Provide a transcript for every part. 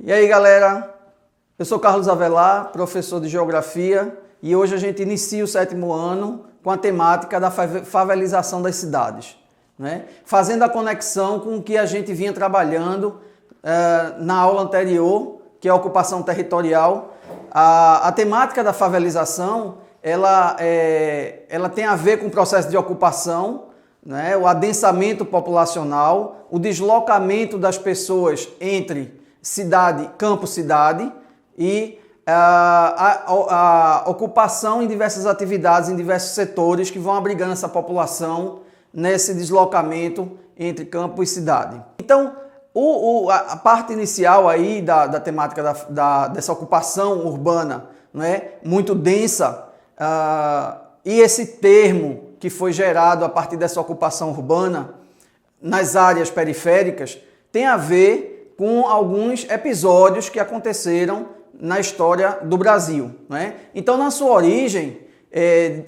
E aí, galera, eu sou Carlos Avelar, professor de Geografia, e hoje a gente inicia o 7º ano com a temática da favelização das cidades, né? Fazendo a conexão com o que a gente vinha trabalhando na aula anterior, que é a ocupação territorial. A temática da favelização, ela tem a ver com o processo de ocupação, né? O adensamento populacional, o deslocamento das pessoas entre cidade, campo-cidade e a ocupação em diversas atividades, em diversos setores que vão abrigando essa população nesse deslocamento entre campo e cidade. Então, a parte inicial aí da temática dessa ocupação urbana, né, muito densa, e esse termo que foi gerado a partir dessa ocupação urbana nas áreas periféricas tem a ver com alguns episódios que aconteceram na história do Brasil, né? Então, na sua origem,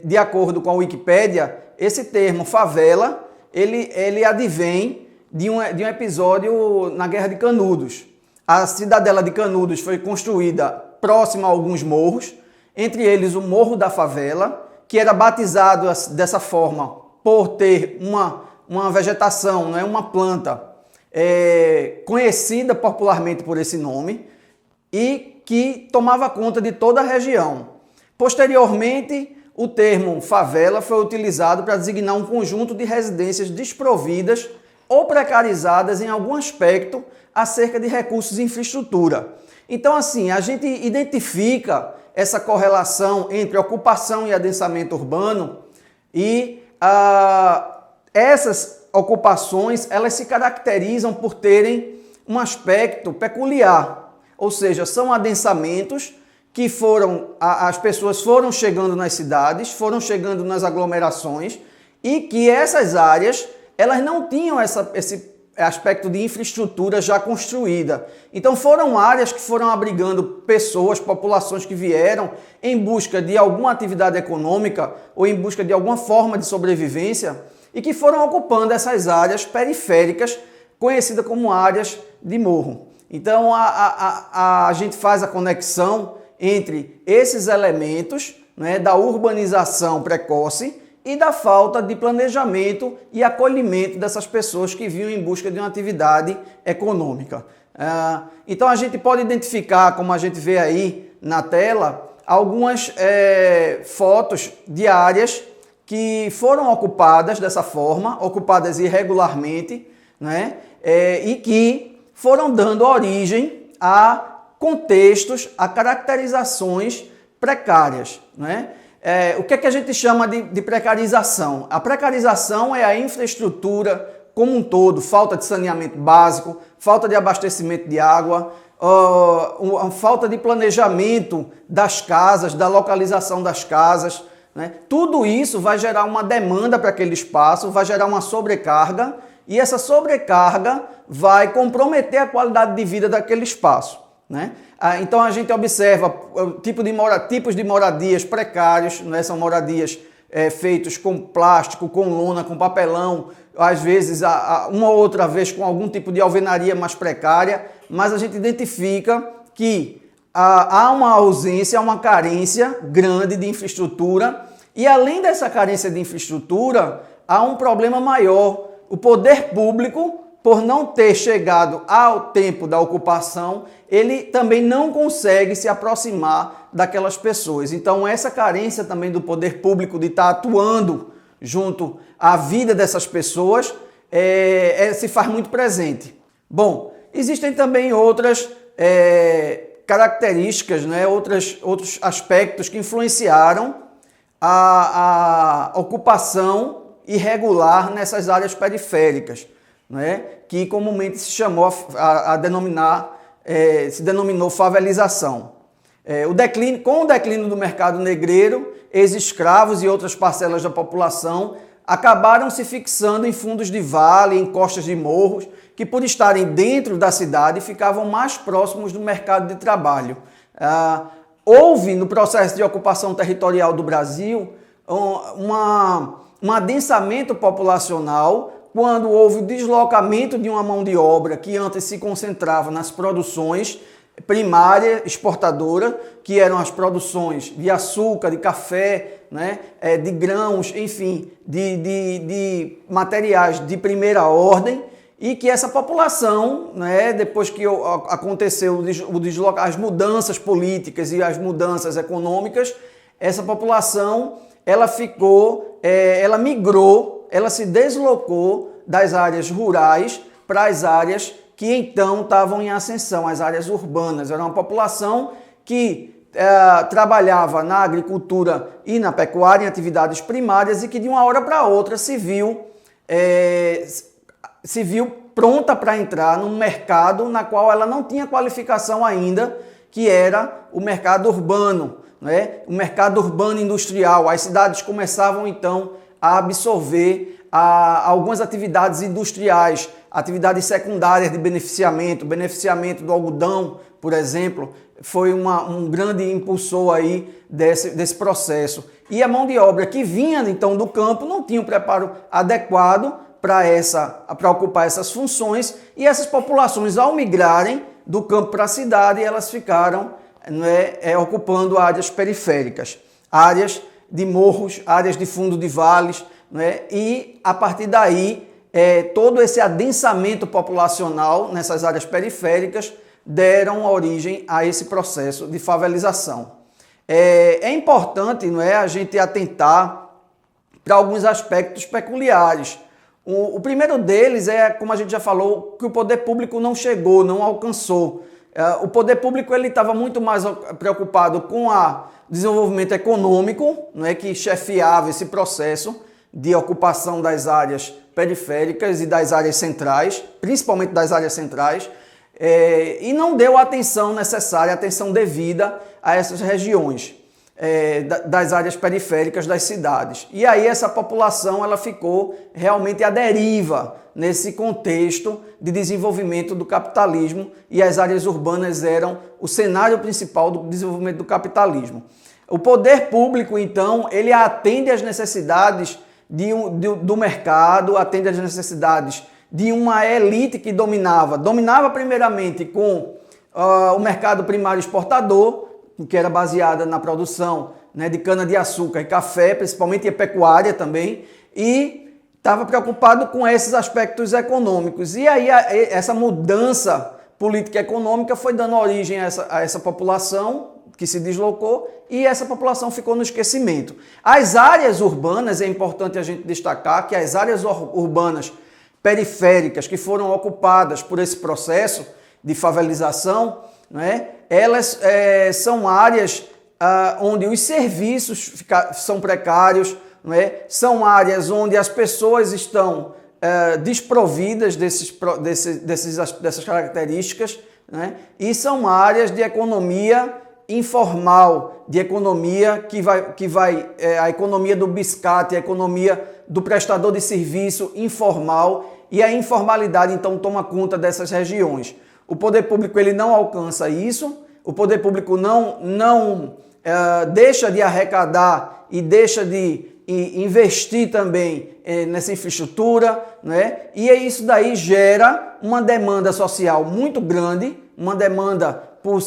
de acordo com a Wikipédia, esse termo favela, ele advém de um episódio na Guerra de Canudos. A cidadela de Canudos foi construída próxima a alguns morros, entre eles o Morro da Favela, que era batizado dessa forma por ter uma vegetação, né, uma planta conhecida popularmente por esse nome e que tomava conta de toda a região. Posteriormente, o termo favela foi utilizado para designar um conjunto de residências desprovidas ou precarizadas em algum aspecto acerca de recursos e infraestrutura. Então, assim, a gente identifica essa correlação entre ocupação e adensamento urbano e essas ocupações, elas se caracterizam por terem um aspecto peculiar, ou seja, são adensamentos que as pessoas foram chegando nas cidades, foram chegando nas aglomerações e que essas áreas, elas não tinham esse aspecto de infraestrutura já construída. Então foram áreas que foram abrigando pessoas, populações que vieram em busca de alguma atividade econômica ou em busca de alguma forma de sobrevivência e que foram ocupando essas áreas periféricas, conhecidas como áreas de morro. Então a gente faz a conexão entre esses elementos, né, da urbanização precoce e da falta de planejamento e acolhimento dessas pessoas que vinham em busca de uma atividade econômica. Então a gente pode identificar, como a gente vê aí na tela, algumas fotos de áreas que foram ocupadas dessa forma, ocupadas irregularmente, né? E que foram dando origem a contextos, a caracterizações precárias, né? O que é que a gente chama de precarização? A precarização é a infraestrutura como um todo, falta de saneamento básico, falta de abastecimento de água, falta de planejamento das casas, da localização das casas, né? Tudo isso vai gerar uma demanda para aquele espaço, vai gerar uma sobrecarga e essa sobrecarga vai comprometer a qualidade de vida daquele espaço, né? Então a gente observa tipos de moradias precários, né? São moradias feitas com plástico, com lona, com papelão, às vezes uma ou outra vez com algum tipo de alvenaria mais precária, mas a gente identifica que há uma ausência, uma carência grande de infraestrutura e além dessa carência de infraestrutura, há um problema maior. O poder público, por não ter chegado ao tempo da ocupação, ele também não consegue se aproximar daquelas pessoas. Então essa carência também do poder público de estar atuando junto à vida dessas pessoas se faz muito presente. Bom, existem também outras características, né, outros aspectos que influenciaram a ocupação irregular nessas áreas periféricas, né, que comumente se chamou se denominou favelização. Com o declínio do mercado negreiro, ex-escravos e outras parcelas da população acabaram se fixando em fundos de vale, em costas de morros, que por estarem dentro da cidade ficavam mais próximos do mercado de trabalho. Houve no processo de ocupação territorial do Brasil um adensamento populacional quando houve o deslocamento de uma mão de obra que antes se concentrava nas produções primária exportadora, que eram as produções de açúcar, de café, né, de grãos, enfim, de materiais de primeira ordem, e que essa população, né, depois que aconteceu as mudanças políticas e as mudanças econômicas, essa população ela migrou, ela se deslocou das áreas rurais para as áreas que então estavam em ascensão, as áreas urbanas. Era uma população que trabalhava na agricultura e na pecuária, em atividades primárias, e que de uma hora para outra se viu pronta para entrar num mercado na qual ela não tinha qualificação ainda, que era o mercado urbano, né? O mercado urbano industrial. As cidades começavam então a absorver algumas atividades industriais, atividades secundárias de beneficiamento do algodão, por exemplo, foi um grande impulsor aí desse processo. E a mão de obra que vinha então do campo não tinha um preparo adequado para ocupar essas funções, e essas populações, ao migrarem do campo para a cidade, elas ficaram, né, ocupando áreas periféricas, áreas de morros, áreas de fundo de vales, né, e a partir daí todo esse adensamento populacional nessas áreas periféricas deram origem a esse processo de favelização. É importante, não é, a gente atentar para alguns aspectos peculiares. O primeiro deles é, como a gente já falou, que o poder público não chegou, não alcançou. O poder público estava muito mais preocupado com o desenvolvimento econômico, não é, que chefiava esse processo de ocupação das áreas periféricas e das áreas centrais, principalmente das áreas centrais, e não deu a atenção necessária, a atenção devida a essas regiões das áreas periféricas das cidades. E aí essa população ela ficou realmente à deriva nesse contexto de desenvolvimento do capitalismo, e as áreas urbanas eram o cenário principal do desenvolvimento do capitalismo. O poder público, então, ele atende às necessidades do mercado, atende às necessidades de uma elite que dominava primeiramente com o mercado primário exportador, que era baseada na produção, né, de cana-de-açúcar e café, principalmente, e pecuária também, e estava preocupado com esses aspectos econômicos. E aí essa mudança política e econômica foi dando origem a essa população que se deslocou, e essa população ficou no esquecimento. As áreas urbanas, é importante a gente destacar que as áreas urbanas periféricas que foram ocupadas por esse processo de favelização, né, elas são áreas onde os serviços são precários, né, são áreas onde as pessoas estão desprovidas dessas características, né, e são áreas de economia informal, de economia a economia do biscate, a economia do prestador de serviço informal, e a informalidade então toma conta dessas regiões. O poder público ele não alcança isso, o poder público não deixa de arrecadar e deixa de investir também nessa infraestrutura, né? E isso daí gera uma demanda social muito grande, uma demanda por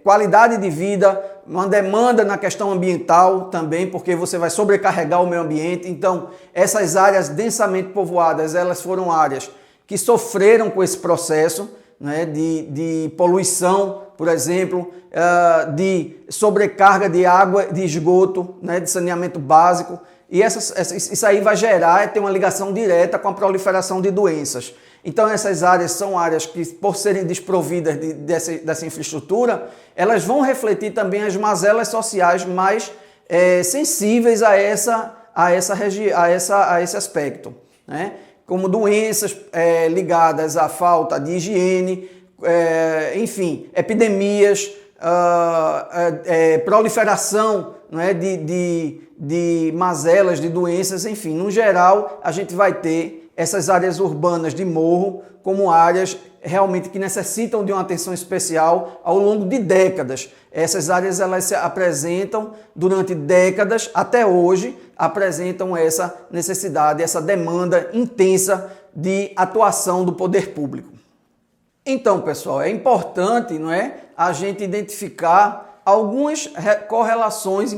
qualidade de vida, uma demanda na questão ambiental também, porque você vai sobrecarregar o meio ambiente. Então, essas áreas densamente povoadas, elas foram áreas que sofreram com esse processo, né, de poluição, por exemplo, de sobrecarga de água, de esgoto, né, de saneamento básico. E isso aí vai ter uma ligação direta com a proliferação de doenças. Então essas áreas são áreas que, por serem desprovidas dessa infraestrutura, elas vão refletir também as mazelas sociais mais sensíveis a esse aspecto, né? Como doenças ligadas à falta de higiene, enfim, epidemias, proliferação, né, de mazelas, de doenças, enfim. No geral, a gente vai ter essas áreas urbanas de morro como áreas realmente que necessitam de uma atenção especial ao longo de décadas. Essas áreas elas se apresentam durante décadas, até hoje, apresentam essa necessidade, essa demanda intensa de atuação do poder público. Então, pessoal, é importante, não é, a gente identificar algumas correlações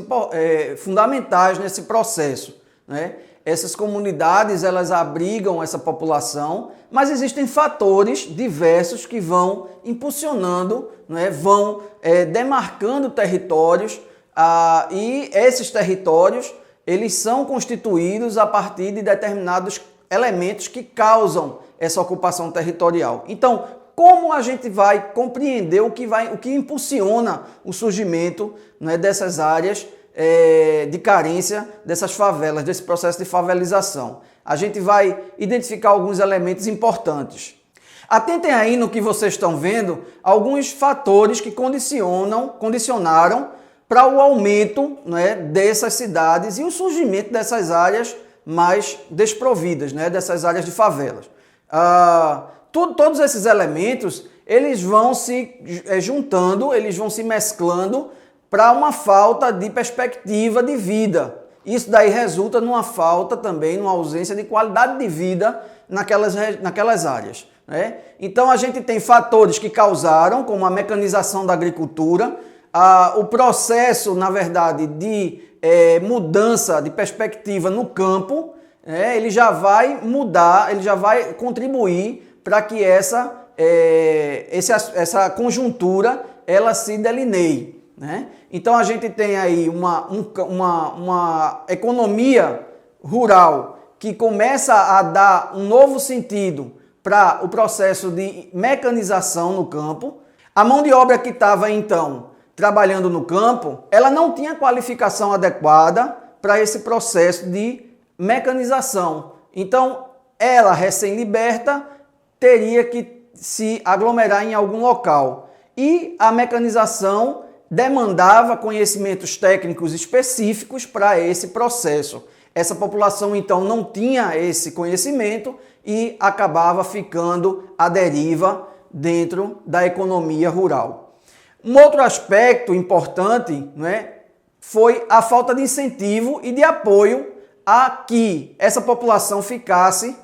fundamentais nesse processo, né? Essas comunidades, elas abrigam essa população, mas existem fatores diversos que vão impulsionando, né, vão demarcando territórios, e esses territórios, eles são constituídos a partir de determinados elementos que causam essa ocupação territorial. Então, como a gente vai compreender o que impulsiona o surgimento, né, dessas áreas de carência, dessas favelas, desse processo de favelização? A gente vai identificar alguns elementos importantes. Atentem aí no que vocês estão vendo, alguns fatores que condicionaram para o aumento, né, dessas cidades e o surgimento dessas áreas mais desprovidas, né, dessas áreas de favelas. Todos esses elementos, eles vão se juntando, eles vão se mesclando para uma falta de perspectiva de vida. Isso daí resulta numa falta também, numa ausência de qualidade de vida naquelas áreas, né? Então a gente tem fatores que causaram, como a mecanização da agricultura, o processo, na verdade, de mudança de perspectiva no campo, ele já vai mudar, ele já vai contribuir para que essa conjuntura ela se delineie, né? Então a gente tem aí uma economia rural que começa a dar um novo sentido para o processo de mecanização no campo. A mão de obra que estava então trabalhando no campo, ela não tinha qualificação adequada para esse processo de mecanização. Então, ela, recém-liberta, teria que se aglomerar em algum local. E a mecanização demandava conhecimentos técnicos específicos para esse processo. Essa população, então, não tinha esse conhecimento e acabava ficando à deriva dentro da economia rural. Um outro aspecto importante, né, foi a falta de incentivo e de apoio a que essa população ficasse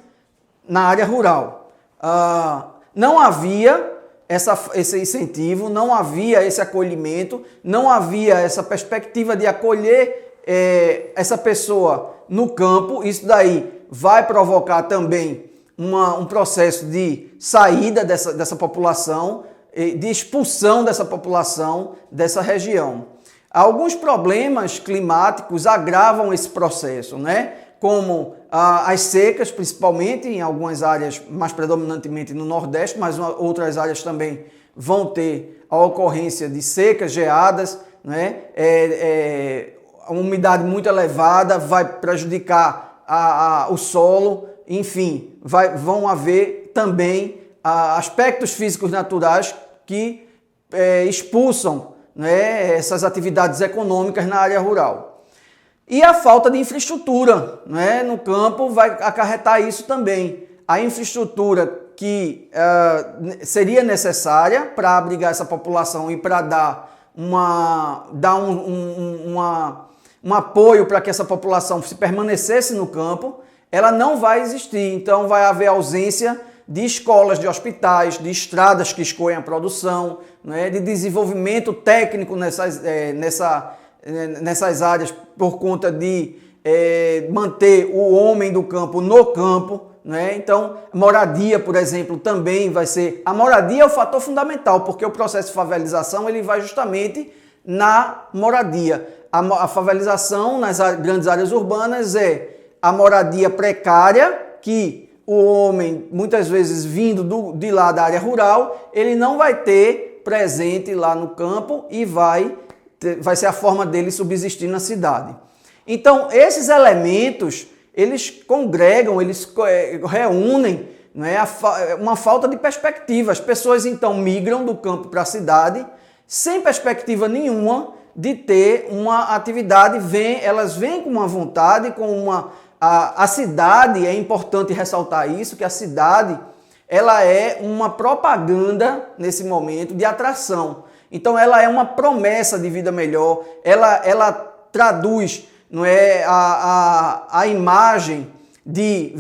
na área rural. Não havia esse incentivo, não havia esse acolhimento, não havia essa perspectiva de acolher essa pessoa no campo. Isso daí vai provocar também um processo de saída dessa população, de expulsão dessa população dessa região. Alguns problemas climáticos agravam esse processo, né? Como as secas, principalmente em algumas áreas, mais predominantemente no Nordeste, mas outras áreas também vão ter a ocorrência de secas, geadas, né? A umidade muito elevada vai prejudicar o solo, enfim, vão haver também aspectos físicos naturais que expulsam, né, essas atividades econômicas na área rural. E a falta de infraestrutura, né, no campo vai acarretar isso também. A infraestrutura que seria necessária para abrigar essa população e para dar um apoio para que essa população se permanecesse no campo, ela não vai existir. Então vai haver ausência de escolas, de hospitais, de estradas que escoem a produção, né, de desenvolvimento técnico nessas áreas por conta de manter o homem do campo no campo, né? Então, moradia, por exemplo, também vai ser... A moradia é o fator fundamental, porque o processo de favelização ele vai justamente na moradia. A favelização nas grandes áreas urbanas é a moradia precária, que o homem, muitas vezes vindo de lá da área rural, ele não vai ter presente lá no campo e vai ser a forma dele subsistir na cidade. Então, esses elementos, eles congregam, eles reúnem, né, uma falta de perspectiva. As pessoas, então, migram do campo para a cidade sem perspectiva nenhuma de ter uma atividade, elas vêm com uma vontade, a cidade, é importante ressaltar isso, que a cidade ela é uma propaganda nesse momento de atração. Então ela é uma promessa de vida melhor, ela traduz, não é, a imagem de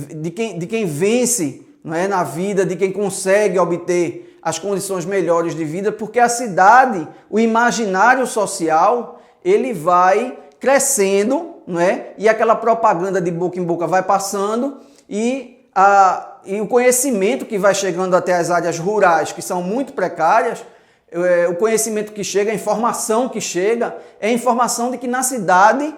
quem vence, não é, na vida, de quem consegue obter as condições melhores de vida, porque a cidade, o imaginário social, ele vai crescendo, não é? E aquela propaganda de boca em boca vai passando e o conhecimento que vai chegando até as áreas rurais, que são muito precárias, o conhecimento que chega, a informação que chega, é a informação de que na cidade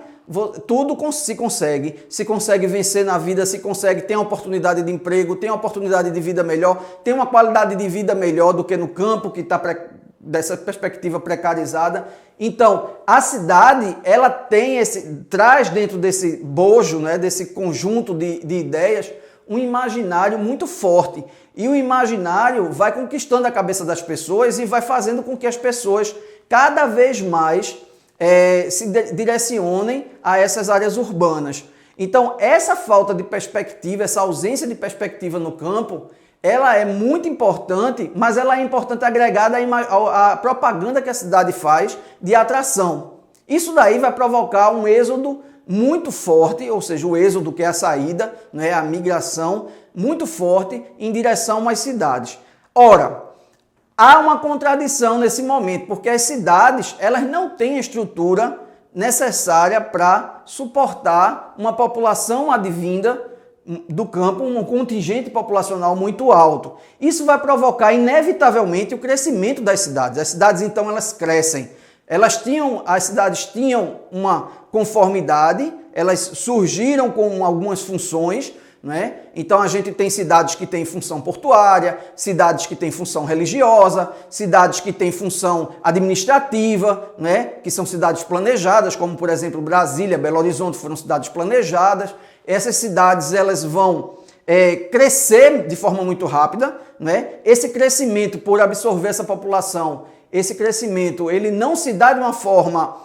tudo se consegue vencer na vida, se consegue ter uma oportunidade de emprego, tem uma oportunidade de vida melhor, tem uma qualidade de vida melhor do que no campo, que está dessa perspectiva precarizada. Então, a cidade, ela traz dentro desse bojo, né, desse conjunto de ideias, um imaginário muito forte. E o imaginário vai conquistando a cabeça das pessoas e vai fazendo com que as pessoas cada vez mais se direcionem a essas áreas urbanas. Então, essa falta de perspectiva, essa ausência de perspectiva no campo, ela é muito importante, mas ela é importante agregada à propaganda que a cidade faz de atração. Isso daí vai provocar um êxodo muito forte, ou seja, o êxodo, que é a saída, né, a migração muito forte em direção às cidades. Ora, há uma contradição nesse momento, porque as cidades, elas não têm a estrutura necessária para suportar uma população advinda do campo, um contingente populacional muito alto. Isso vai provocar inevitavelmente o crescimento das cidades. As cidades, então, elas crescem. As cidades tinham uma conformidade, elas surgiram com algumas funções, né? Então a gente tem cidades que têm função portuária, cidades que têm função religiosa, cidades que têm função administrativa, né? Que são cidades planejadas, como por exemplo Brasília, Belo Horizonte foram cidades planejadas. Essas cidades elas vão crescer de forma muito rápida, né? Esse crescimento, por absorver essa população, esse crescimento ele não se dá de uma forma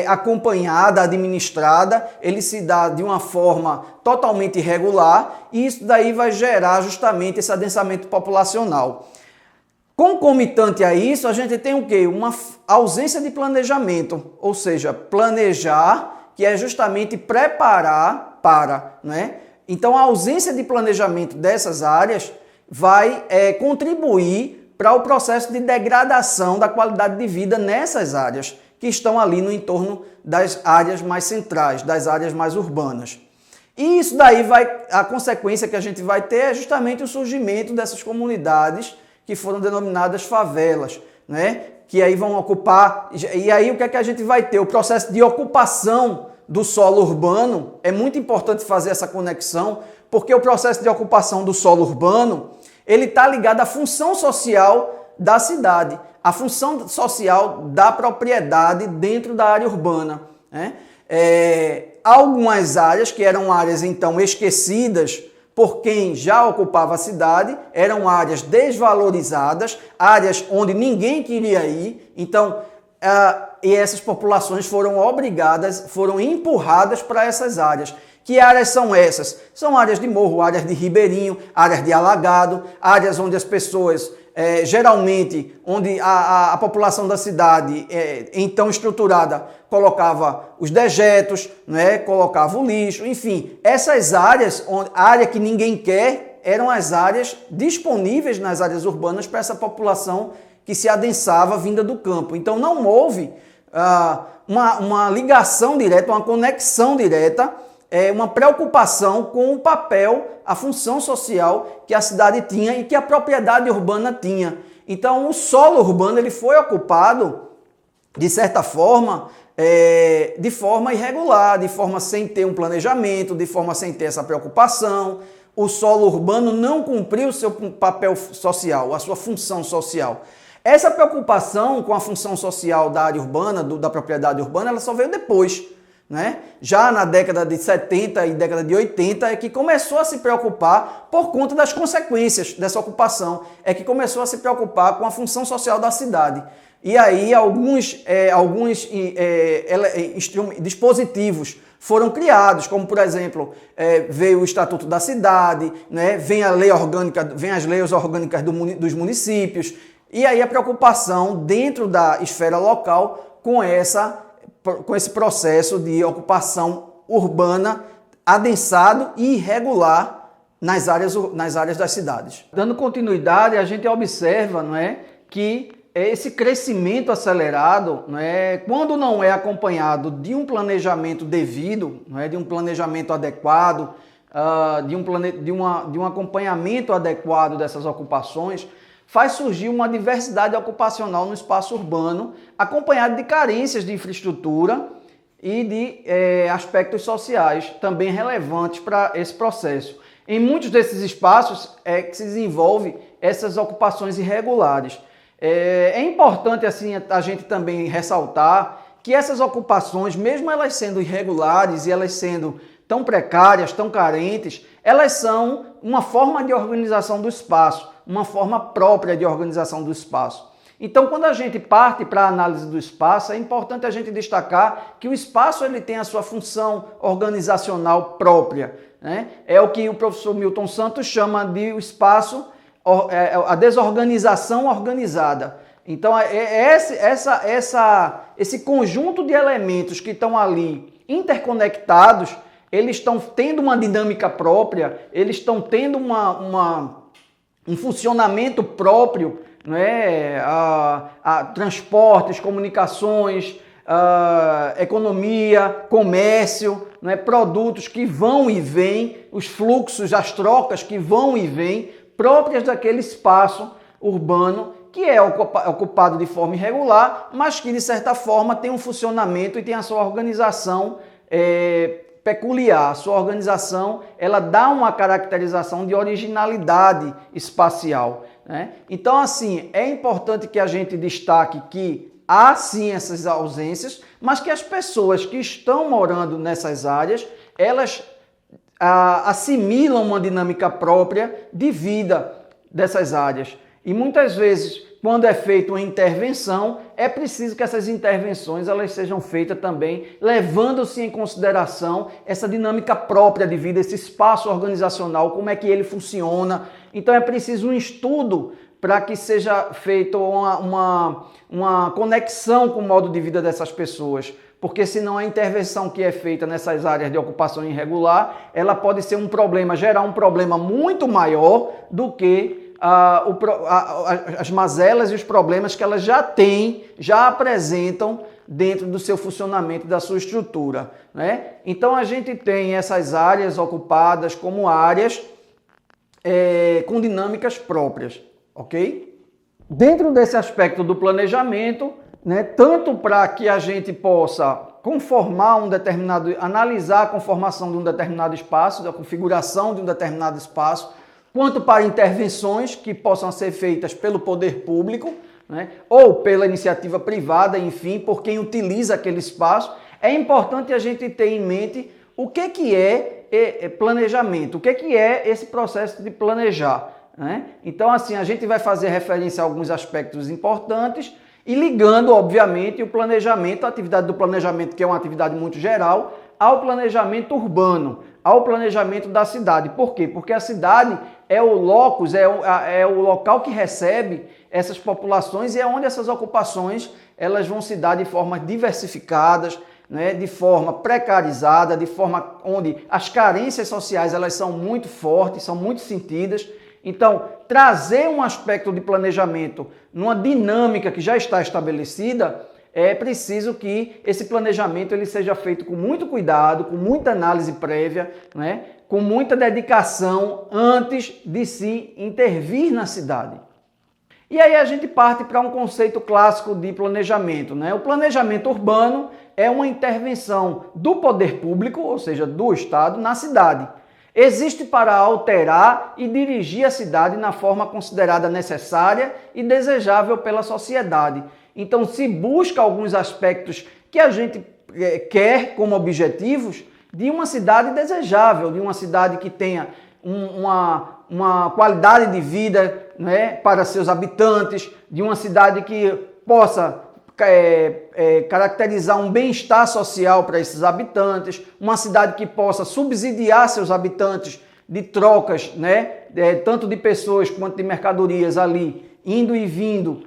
acompanhada, administrada, ele se dá de uma forma totalmente irregular e isso daí vai gerar justamente esse adensamento populacional. Concomitante a isso, a gente tem o quê? Uma ausência de planejamento, ou seja, planejar, que é justamente preparar para, né? Então a ausência de planejamento dessas áreas vai contribuir para o processo de degradação da qualidade de vida nessas áreas que estão ali no entorno das áreas mais centrais, das áreas mais urbanas. E isso daí a consequência que a gente vai ter é justamente o surgimento dessas comunidades que foram denominadas favelas, né? Que aí vão ocupar, e aí o que é que a gente vai ter? O processo de ocupação do solo urbano, é muito importante fazer essa conexão, porque o processo de ocupação do solo urbano, ele está ligado à função social da cidade, a função social da propriedade dentro da área urbana, né? Algumas áreas que eram áreas então esquecidas por quem já ocupava a cidade, eram áreas desvalorizadas, áreas onde ninguém queria ir, então e essas populações foram empurradas para essas áreas. Que áreas são essas? São áreas de morro, áreas de ribeirinho, áreas de alagado, áreas onde as pessoas, geralmente, onde a população da cidade, então estruturada, colocava os dejetos, né, colocava o lixo, enfim. Essas áreas, área que ninguém quer, eram as áreas disponíveis nas áreas urbanas para essa população que se adensava vinda do campo. Então não houve uma ligação direta, uma conexão direta, uma preocupação com o papel, a função social que a cidade tinha e que a propriedade urbana tinha. Então o solo urbano ele foi ocupado, de certa forma, de forma irregular, de forma sem ter um planejamento, de forma sem ter essa preocupação. O solo urbano não cumpriu o seu papel social, a sua função social. Essa preocupação com a função social da área urbana, da propriedade urbana, ela só veio depois, né? Já na década de 70 e década de 80 é que começou a se preocupar por conta das consequências dessa ocupação, é que começou a se preocupar com a função social da cidade. E aí alguns dispositivos foram criados, como por exemplo, veio o Estatuto da Cidade, né? Vem a lei orgânica, vem as leis orgânicas dos municípios, e aí a preocupação dentro da esfera local com esse processo de ocupação urbana adensado e irregular nas áreas das cidades. Dando continuidade, a gente observa, não é, que esse crescimento acelerado, não é, quando não é acompanhado de um planejamento devido, não é, de um planejamento adequado, de um acompanhamento adequado dessas ocupações, faz surgir uma diversidade ocupacional no espaço urbano, acompanhado de carências de infraestrutura e de aspectos sociais também relevantes para esse processo. Em muitos desses espaços que se desenvolve essas ocupações irregulares. É importante assim a gente também ressaltar que essas ocupações, mesmo elas sendo irregulares e elas sendo tão precárias, tão carentes, elas são uma forma de organização do espaço, uma forma própria de organização do espaço. Então, quando a gente parte para a análise do espaço, é importante a gente destacar que o espaço ele tem a sua função organizacional própria, né? É o que o professor Milton Santos chama de o espaço, a desorganização organizada. Então, esse conjunto de elementos que estão ali interconectados, eles estão tendo uma dinâmica própria, eles estão tendo um funcionamento próprio, né? Transportes, comunicações, economia, comércio, né? Produtos que vão e vêm, os fluxos, as trocas que vão e vêm, próprias daquele espaço urbano que é ocupado de forma irregular, mas que de certa forma tem um funcionamento e tem a sua organização peculiar. A sua organização ela dá uma caracterização de originalidade espacial, né? Então, assim, é importante que a gente destaque que há sim essas ausências, mas que as pessoas que estão morando nessas áreas, elas assimilam uma dinâmica própria de vida dessas áreas. E muitas vezes, quando é feita uma intervenção, é preciso que essas intervenções elas sejam feitas também, levando-se em consideração essa dinâmica própria de vida, esse espaço organizacional, como é que ele funciona. Então é preciso um estudo para que seja feita uma conexão com o modo de vida dessas pessoas. Porque senão a intervenção que é feita nessas áreas de ocupação irregular, ela pode ser um problema, gerar um problema muito maior do que as mazelas e os problemas que elas já têm, já apresentam dentro do seu funcionamento, da sua estrutura, né? Então a gente tem essas áreas ocupadas como áreas com dinâmicas próprias, ok? Dentro desse aspecto do planejamento, né, tanto para que a gente possa analisar a conformação de um determinado espaço, da configuração de um determinado espaço, quanto para intervenções que possam ser feitas pelo poder público, né, ou pela iniciativa privada, enfim, por quem utiliza aquele espaço, é importante a gente ter em mente o que é planejamento, o que é esse processo de planejar, né? Então, assim, a gente vai fazer referência a alguns aspectos importantes e ligando, obviamente, o planejamento, a atividade do planejamento, que é uma atividade muito geral, ao planejamento urbano, ao planejamento da cidade. Por quê? Porque a cidade é o locus, é o local que recebe essas populações e é onde essas ocupações elas vão se dar de forma diversificadas, né, de forma precarizada, de forma onde as carências sociais elas são muito fortes, são muito sentidas. Então, trazer um aspecto de planejamento numa dinâmica que já está estabelecida, é preciso que esse planejamento ele seja feito com muito cuidado, com muita análise prévia, né, com muita dedicação antes de se intervir na cidade. E aí a gente parte para um conceito clássico de planejamento, né? O planejamento urbano é uma intervenção do poder público, ou seja, do Estado, na cidade. Existe para alterar e dirigir a cidade na forma considerada necessária e desejável pela sociedade. Então, se busca alguns aspectos que a gente quer como objetivos de uma cidade desejável, de uma cidade que tenha uma qualidade de vida, né, para seus habitantes, de uma cidade que possa caracterizar um bem-estar social para esses habitantes, uma cidade que possa subsidiar seus habitantes de trocas, né, tanto de pessoas quanto de mercadorias ali, indo e vindo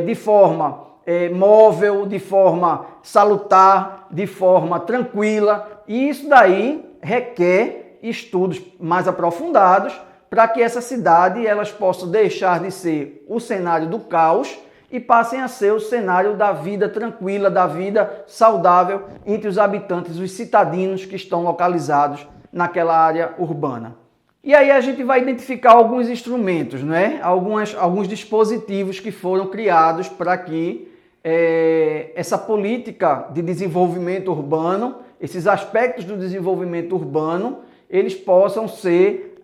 de forma móvel, de forma salutar, de forma tranquila, e isso daí requer estudos mais aprofundados para que essa cidade elas possam deixar de ser o cenário do caos e passem a ser o cenário da vida tranquila, da vida saudável entre os habitantes, os citadinos que estão localizados naquela área urbana. E aí a gente vai identificar alguns instrumentos, né? Alguns dispositivos que foram criados para que essa política de desenvolvimento urbano, esses aspectos do desenvolvimento urbano, eles possam ser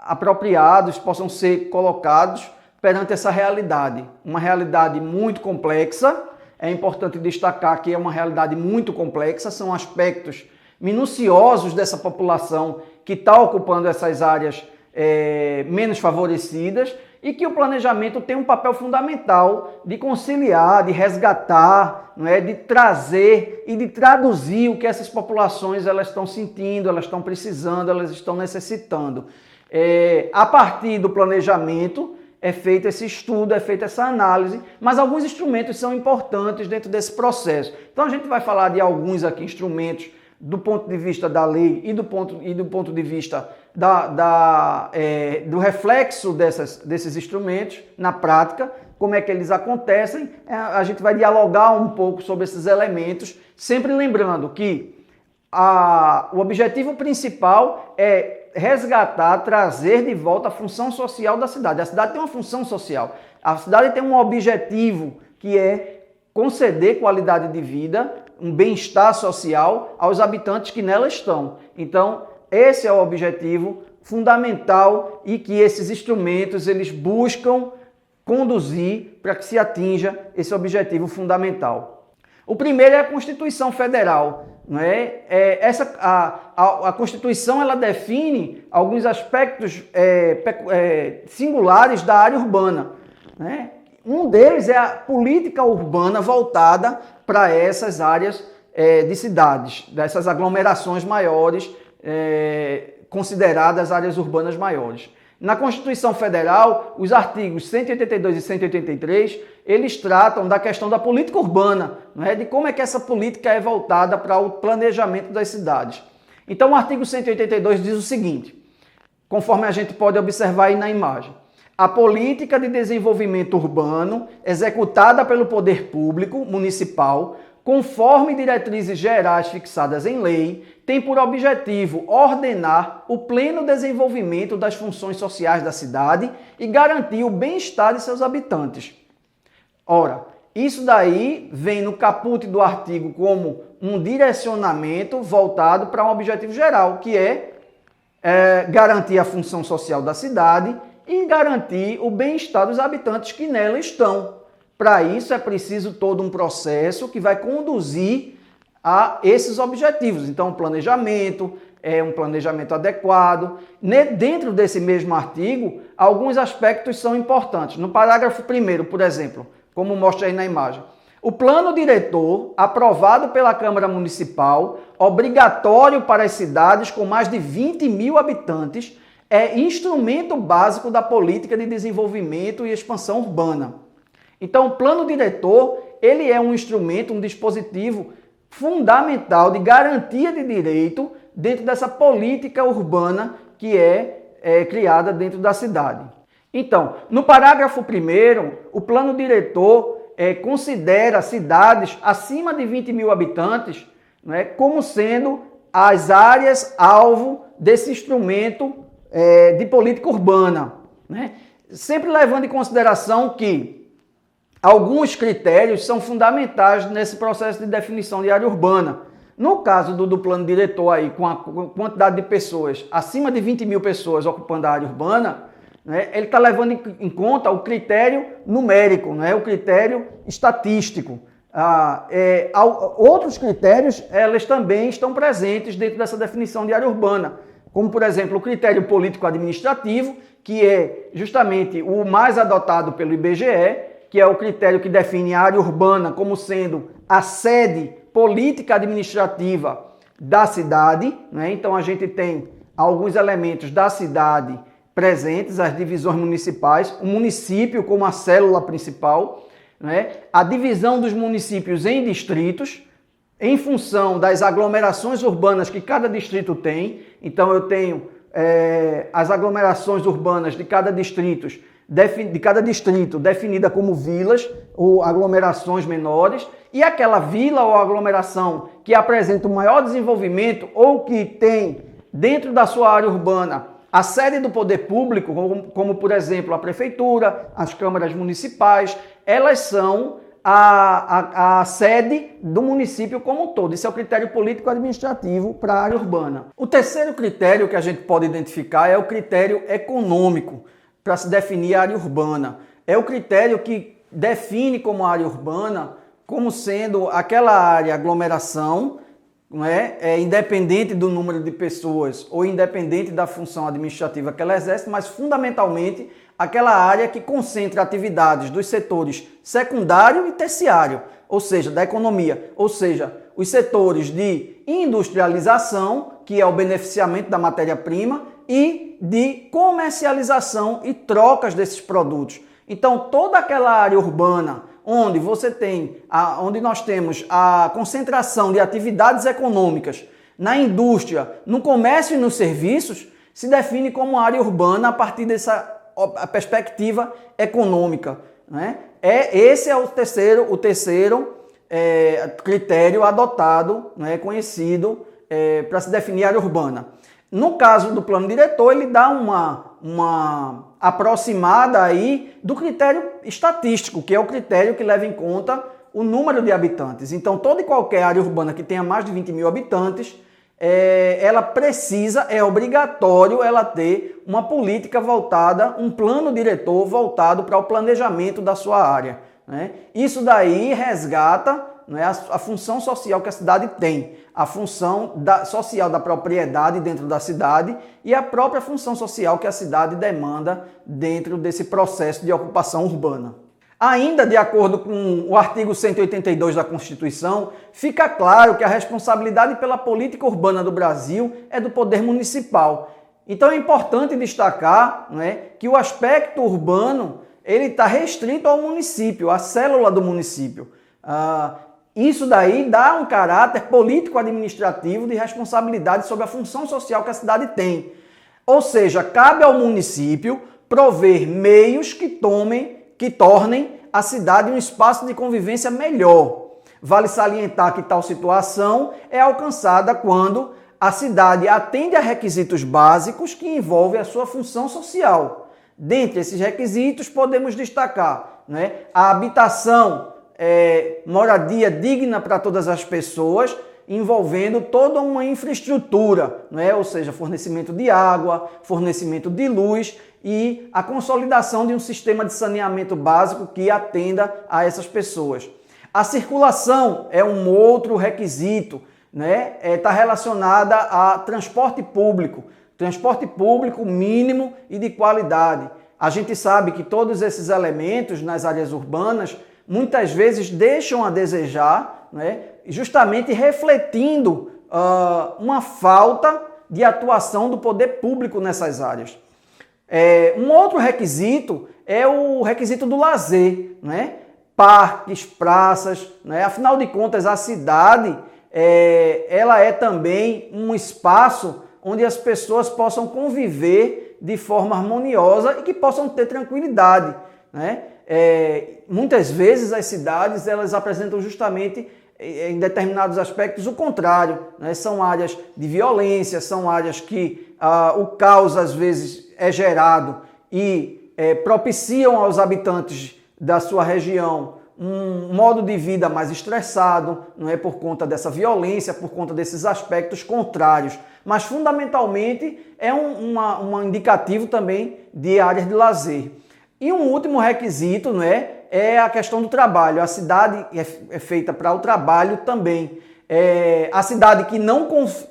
apropriados, possam ser colocados perante essa realidade. Uma realidade muito complexa, é importante destacar que é uma realidade muito complexa, são aspectos minuciosos dessa população que está ocupando essas áreas menos favorecidas e que o planejamento tem um papel fundamental de conciliar, de resgatar, não é? De trazer e de traduzir o que essas populações elas estão sentindo, elas estão precisando, elas estão necessitando. A partir do planejamento é feito esse estudo, é feita essa análise, mas alguns instrumentos são importantes dentro desse processo. Então a gente vai falar de alguns aqui instrumentos do ponto de vista da lei e do ponto de vista do reflexo desses instrumentos na prática, como é que eles acontecem. A gente vai dialogar um pouco sobre esses elementos, sempre lembrando que o objetivo principal é resgatar, trazer de volta a função social da cidade. A cidade tem uma função social, a cidade tem um objetivo que é conceder qualidade de vida, um bem-estar social aos habitantes que nela estão. Então, esse é o objetivo fundamental e que esses instrumentos eles buscam conduzir para que se atinja esse objetivo fundamental. O primeiro é a Constituição Federal. Não é? A Constituição ela define alguns aspectos singulares da área urbana. Né? Um deles é a política urbana voltada para essas áreas de cidades, dessas aglomerações maiores, consideradas áreas urbanas maiores. Na Constituição Federal, os artigos 182 e 183, eles tratam da questão da política urbana, não é? De como é que essa política é voltada para o planejamento das cidades. Então, o artigo 182 diz o seguinte, conforme a gente pode observar aí na imagem: a política de desenvolvimento urbano executada pelo poder público municipal, conforme diretrizes gerais fixadas em lei, tem por objetivo ordenar o pleno desenvolvimento das funções sociais da cidade e garantir o bem-estar de seus habitantes. Ora, isso daí vem no caput do artigo como um direcionamento voltado para um objetivo geral, que é garantir a função social da cidade e garantir o bem-estar dos habitantes que nela estão. Para isso é preciso todo um processo que vai conduzir a esses objetivos. Então, um planejamento adequado. Dentro desse mesmo artigo, alguns aspectos são importantes. No parágrafo 1º, por exemplo, como mostra aí na imagem, o plano diretor, aprovado pela Câmara Municipal, obrigatório para as cidades com mais de 20 mil habitantes, é instrumento básico da política de desenvolvimento e expansão urbana. Então, o plano diretor, ele é um instrumento, um dispositivo fundamental de garantia de direito dentro dessa política urbana que é criada dentro da cidade. Então, no parágrafo 1º, o plano diretor considera cidades acima de 20 mil habitantes, né, como sendo as áreas alvo desse instrumento de política urbana, né? Sempre levando em consideração que alguns critérios são fundamentais nesse processo de definição de área urbana. No caso do plano diretor aí, com a quantidade de pessoas, acima de 20 mil pessoas ocupando a área urbana, né, ele está levando em conta o critério numérico, né, o critério estatístico. Outros critérios, elas também estão presentes dentro dessa definição de área urbana, como, por exemplo, o critério político-administrativo, que é justamente o mais adotado pelo IBGE, que é o critério que define a área urbana como sendo a sede política administrativa da cidade, né? Então a gente tem alguns elementos da cidade presentes, as divisões municipais, o município como a célula principal, né? A divisão dos municípios em distritos, em função das aglomerações urbanas que cada distrito tem. Então eu tenho as aglomerações urbanas de cada distrito definida como vilas ou aglomerações menores, e aquela vila ou aglomeração que apresenta o maior desenvolvimento ou que tem dentro da sua área urbana a sede do poder público, como por exemplo a prefeitura, as câmaras municipais, elas são a sede do município como um todo. Isso é o critério político-administrativo para a área urbana. O terceiro critério que a gente pode identificar é o critério econômico para se definir a área urbana. É o critério que define como área urbana como sendo aquela área aglomeração, não é? Independente do número de pessoas ou independente da função administrativa que ela exerce, mas fundamentalmente aquela área que concentra atividades dos setores secundário e terciário, ou seja, da economia, ou seja, os setores de industrialização, que é o beneficiamento da matéria-prima, e de comercialização e trocas desses produtos. Então, toda aquela área urbana onde onde nós temos a concentração de atividades econômicas na indústria, no comércio e nos serviços, se define como área urbana a partir dessa perspectiva econômica, né? Esse é o terceiro critério adotado, né, conhecido para se definir área urbana. No caso do plano diretor, ele dá uma aproximada aí do critério estatístico, que é o critério que leva em conta o número de habitantes. Então, toda e qualquer área urbana que tenha mais de 20 mil habitantes, ela precisa, é obrigatório ela ter uma política voltada, um plano diretor voltado para o planejamento da sua área, né? Isso daí resgata, né, a função social que a cidade tem, a função social da propriedade dentro da cidade e a própria função social que a cidade demanda dentro desse processo de ocupação urbana. Ainda de acordo com o artigo 182 da Constituição, fica claro que a responsabilidade pela política urbana do Brasil é do poder municipal. Então é importante destacar, né, que o aspecto urbano ele está restrito ao município, à célula do município. Isso daí dá um caráter político-administrativo de responsabilidade sobre a função social que a cidade tem. Ou seja, cabe ao município prover meios que tornem a cidade um espaço de convivência melhor. Vale salientar que tal situação é alcançada quando a cidade atende a requisitos básicos que envolvem a sua função social. Dentre esses requisitos, podemos destacar, né, a habitação, moradia digna para todas as pessoas, envolvendo toda uma infraestrutura, né? Ou seja, fornecimento de água, fornecimento de luz e a consolidação de um sistema de saneamento básico que atenda a essas pessoas. A circulação é um outro requisito, né? Está relacionada a transporte público mínimo e de qualidade. A gente sabe que todos esses elementos nas áreas urbanas muitas vezes deixam a desejar, né? Justamente refletindo uma falta de atuação do poder público nessas áreas. Um outro requisito é o requisito do lazer, né? Parques, praças, né? Afinal de contas, a cidade ela é também um espaço onde as pessoas possam conviver de forma harmoniosa e que possam ter tranquilidade, né? Muitas vezes as cidades elas apresentam justamente em determinados aspectos o contrário, né? São áreas de violência, são áreas que o caos às vezes é gerado e propiciam aos habitantes da sua região um modo de vida mais estressado, não é, por conta dessa violência, por conta desses aspectos contrários. Mas fundamentalmente é um indicativo também de áreas de lazer. E um último requisito, não é a questão do trabalho. A cidade é feita para o trabalho também. A cidade que não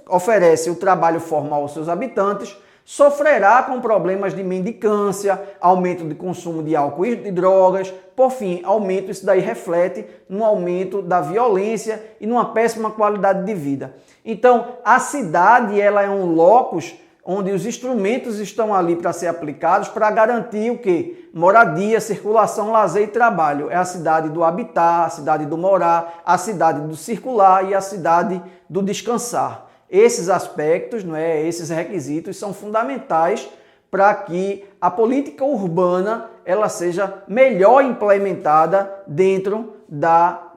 oferece o trabalho formal aos seus habitantes sofrerá com problemas de mendicância, aumento de consumo de álcool e de drogas, por fim, isso daí reflete no aumento da violência e numa péssima qualidade de vida. Então, a cidade ela é um locus onde os instrumentos estão ali para ser aplicados para garantir o quê? Moradia, circulação, lazer e trabalho. É a cidade do habitar, a cidade do morar, a cidade do circular e a cidade do descansar. Esses aspectos, não é, esses requisitos são fundamentais para que a política urbana ela seja melhor implementada dentro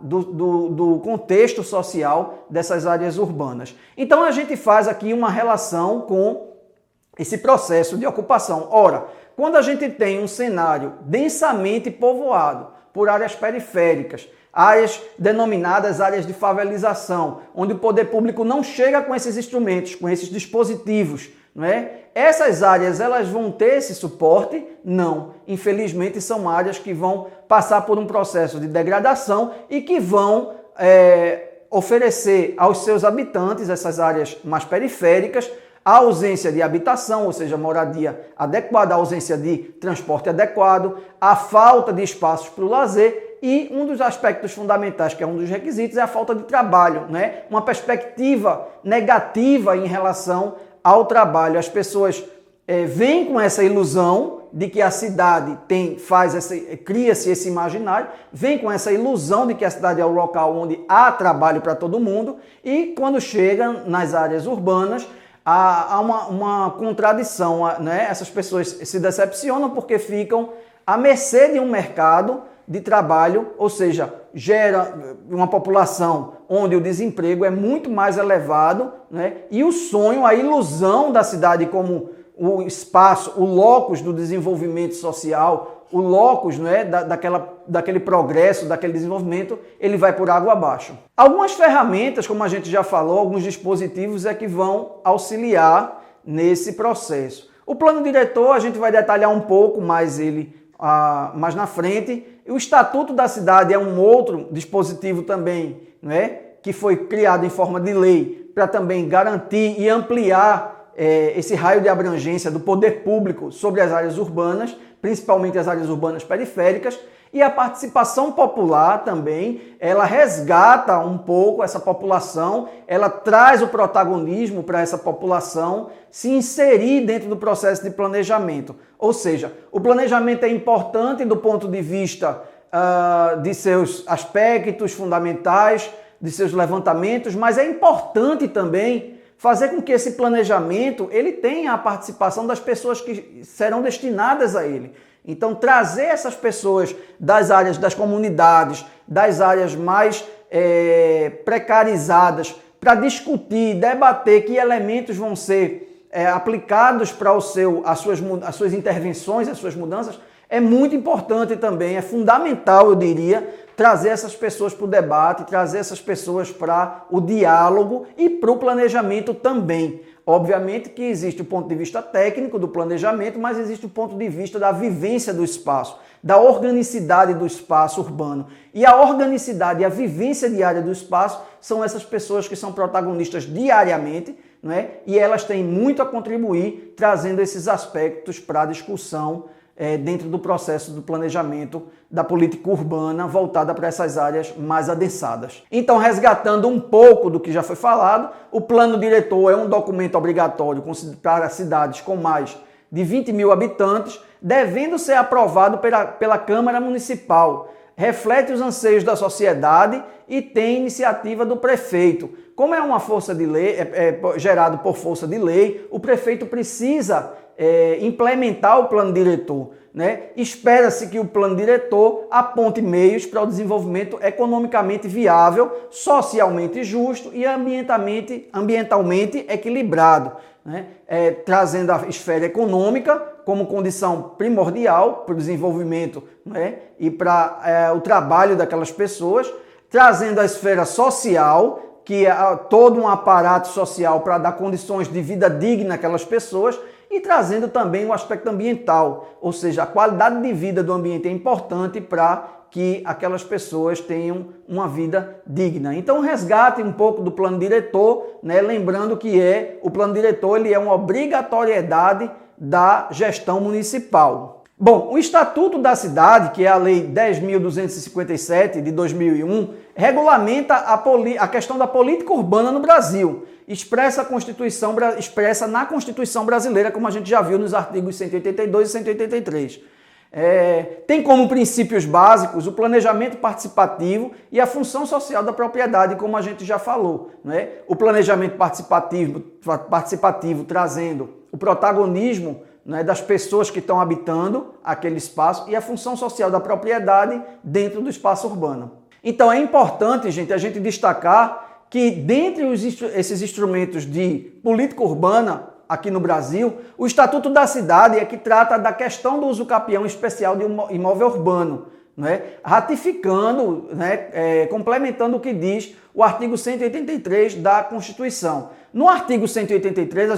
do contexto social dessas áreas urbanas. Então a gente faz aqui uma relação com esse processo de ocupação. Ora, quando a gente tem um cenário densamente povoado por áreas periféricas, áreas denominadas áreas de favelização, onde o poder público não chega com esses instrumentos, com esses dispositivos, não é? Essas áreas elas vão ter esse suporte? Não. Infelizmente são áreas que vão passar por um processo de degradação e que vão oferecer aos seus habitantes, essas áreas mais periféricas, a ausência de habitação, ou seja, moradia adequada, a ausência de transporte adequado, a falta de espaços para o lazer e um dos aspectos fundamentais, que é um dos requisitos, é a falta de trabalho, né? Uma perspectiva negativa em relação ao trabalho. As pessoas vêm com essa ilusão de que a cidade cria-se esse imaginário, vem com essa ilusão de que a cidade é o local onde há trabalho para todo mundo e quando chega nas áreas urbanas, há uma contradição, né? Essas pessoas se decepcionam porque ficam à mercê de um mercado de trabalho, ou seja, gera uma população onde o desemprego é muito mais elevado, né? E o sonho, a ilusão da cidade como o espaço, o locus do desenvolvimento social, o locus, né, daquele progresso, daquele desenvolvimento, ele vai por água abaixo. Algumas ferramentas, como a gente já falou, alguns dispositivos é que vão auxiliar nesse processo. O plano diretor, a gente vai detalhar um pouco mais ele mais na frente. O Estatuto da Cidade é um outro dispositivo também, né, que foi criado em forma de lei para também garantir e ampliar esse raio de abrangência do poder público sobre as áreas urbanas, principalmente as áreas urbanas periféricas, e a participação popular também, ela resgata um pouco essa população, ela traz o protagonismo para essa população se inserir dentro do processo de planejamento. Ou seja, o planejamento é importante do ponto de vista de seus aspectos fundamentais, de seus levantamentos, mas é importante também fazer com que esse planejamento ele tenha a participação das pessoas que serão destinadas a ele. Então, trazer essas pessoas das áreas das comunidades, das áreas mais precarizadas, para discutir, debater que elementos vão ser aplicados para as suas intervenções, as suas mudanças, é muito importante também, é fundamental, eu diria, trazer essas pessoas para o debate, trazer essas pessoas para o diálogo e para o planejamento também. Obviamente que existe o ponto de vista técnico do planejamento, mas existe o ponto de vista da vivência do espaço, da organicidade do espaço urbano. E a organicidade e a vivência diária do espaço são essas pessoas que são protagonistas diariamente, não é? E elas têm muito a contribuir trazendo esses aspectos para a discussão dentro do processo do planejamento da política urbana voltada para essas áreas mais adensadas. Então, resgatando um pouco do que já foi falado, o plano diretor é um documento obrigatório para cidades com mais de 20 mil habitantes, devendo ser aprovado pela Câmara Municipal. Reflete os anseios da sociedade e tem iniciativa do prefeito. Como é uma força de lei, gerado por força de lei, o prefeito precisa implementar o plano diretor, né? Espera-se que o plano diretor aponte meios para o desenvolvimento economicamente viável, socialmente justo e ambientalmente equilibrado, né? Trazendo a esfera econômica como condição primordial para o desenvolvimento, né? E para o trabalho daquelas pessoas, trazendo a esfera social, que é todo um aparato social para dar condições de vida digna àquelas pessoas, e trazendo também o aspecto ambiental, ou seja, a qualidade de vida do ambiente é importante para que aquelas pessoas tenham uma vida digna. Então, resgate um pouco do plano diretor, né? Lembrando que o plano diretor ele é uma obrigatoriedade da gestão municipal. Bom, o Estatuto da Cidade, que é a Lei 10.257 de 2001, regulamenta a questão da política urbana no Brasil. Expressa na Constituição brasileira, como a gente já viu nos artigos 182 e 183. Tem como princípios básicos o planejamento participativo e a função social da propriedade, como a gente já falou, né? O planejamento participativo trazendo o protagonismo, né, das pessoas que estão habitando aquele espaço e a função social da propriedade dentro do espaço urbano. Então é importante, gente, a gente destacar que dentre esses instrumentos de política urbana aqui no Brasil, o Estatuto da Cidade é que trata da questão do uso capião especial de um imóvel urbano, né? Ratificando, né, complementando o que diz o artigo 183 da Constituição. No artigo 183,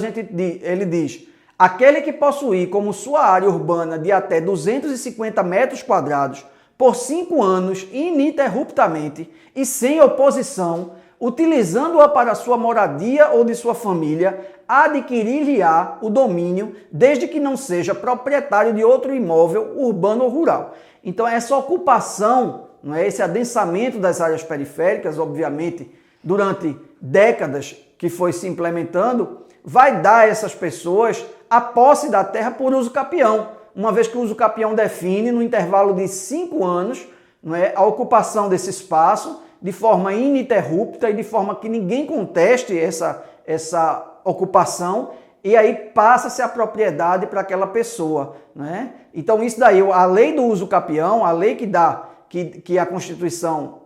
ele diz: aquele que possuir como sua área urbana de até 250 metros quadrados por 5 anos ininterruptamente e sem oposição, utilizando-a para sua moradia ou de sua família, adquirir-lhe-á o domínio, desde que não seja proprietário de outro imóvel urbano ou rural. Então essa ocupação, não é, esse adensamento das áreas periféricas, obviamente, durante décadas que foi se implementando, vai dar a essas pessoas a posse da terra por uso capião, uma vez que o uso capião define, no intervalo de 5 anos, não é, a ocupação desse espaço de forma ininterrupta e de forma que ninguém conteste essa ocupação, e aí passa-se a propriedade para aquela pessoa, né? Então isso daí, a lei do uso capião, a lei que a Constituição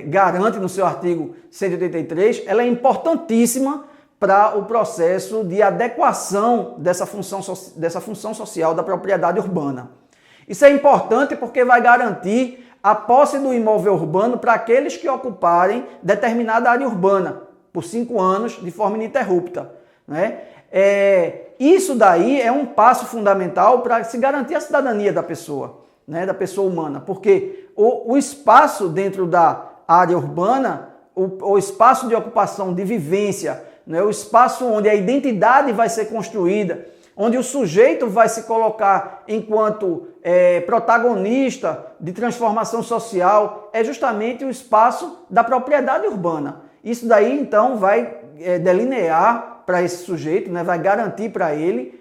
garante no seu artigo 183, ela é importantíssima para o processo de adequação dessa função social da propriedade urbana. Isso é importante porque vai garantir a posse do imóvel urbano para aqueles que ocuparem determinada área urbana por 5 anos de forma ininterrupta, né? Isso daí é um passo fundamental para se garantir a cidadania da pessoa, né, da pessoa humana, porque o espaço dentro da área urbana, o espaço de ocupação, de vivência, né, o espaço onde a identidade vai ser construída, onde o sujeito vai se colocar enquanto protagonista de transformação social, é justamente o espaço da propriedade urbana. Isso daí, então, vai delinear para esse sujeito, né, vai garantir para ele